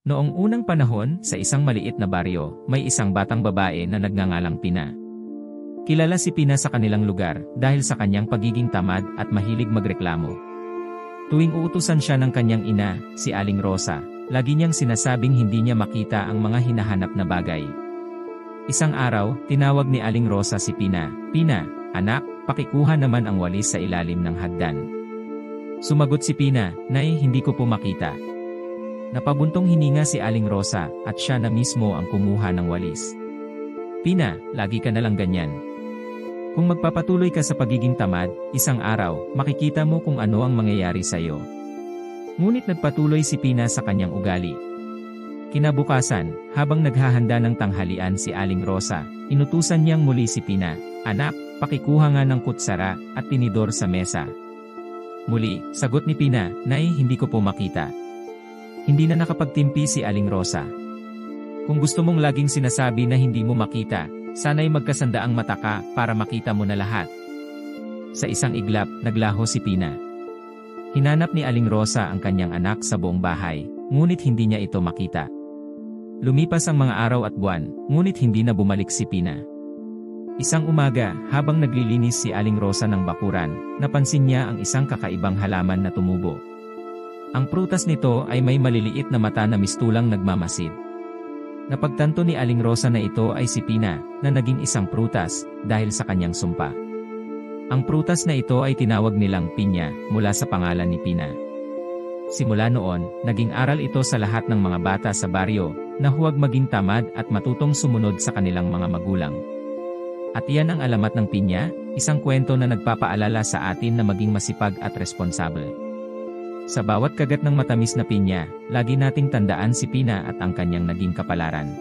Noong unang panahon, sa isang maliit na baryo, may isang batang babae na nagngangalang Pina. Kilala si Pina sa kanilang lugar dahil sa kanyang pagiging tamad at mahilig magreklamo. Tuwing uutusan siya ng kanyang ina, si Aling Rosa, lagi niyang sinasabing hindi niya makita ang mga hinahanap na bagay. Isang araw, tinawag ni Aling Rosa si Pina. "Pina, anak, pakikuha naman ang walis sa ilalim ng hagdan." Sumagot si Pina, "Nay, hindi ko po makita." Napabuntong hininga si Aling Rosa at siya na mismo ang kumuha ng walis. "Pina, lagi ka na lang ganyan. Kung magpapatuloy ka sa pagiging tamad, isang araw, makikita mo kung ano ang mangyayari sa iyo." Ngunit nagpatuloy si Pina sa kanyang ugali. Kinabukasan, habang naghahanda ng tanghalian si Aling Rosa, inutusan niyang muli si Pina, "Anak, pakikuha nga ng kutsara at tinidor sa mesa." Muli, sagot ni Pina, "Nay, hindi ko po makita." Hindi na nakapagtimpi si Aling Rosa. Kung gusto mong laging sinasabi na hindi mo makita, sana'y magkasandaang mata ka para makita mo na lahat. Sa isang iglap, naglaho si Pina. Hinanap ni Aling Rosa ang kanyang anak sa buong bahay, ngunit hindi niya ito makita. Lumipas ang mga araw at buwan, ngunit hindi na bumalik si Pina. Isang umaga, habang naglilinis si Aling Rosa ng bakuran, napansin niya ang isang kakaibang halaman na tumubo. Ang prutas nito ay may maliliit na mata na mistulang nagmamasid. Napagtanto ni Aling Rosa na ito ay si Pina, na naging isang prutas, dahil sa kanyang sumpa. Ang prutas na ito ay tinawag nilang pinya, mula sa pangalan ni Pina. Simula noon, naging aral ito sa lahat ng mga bata sa baryo, na huwag maging tamad at matutong sumunod sa kanilang mga magulang. At iyan ang alamat ng pinya, isang kwento na nagpapaalala sa atin na maging masipag at responsable. Sa bawat kagat ng matamis na pinya, lagi nating tandaan si Pina at ang kanyang naging kapalaran.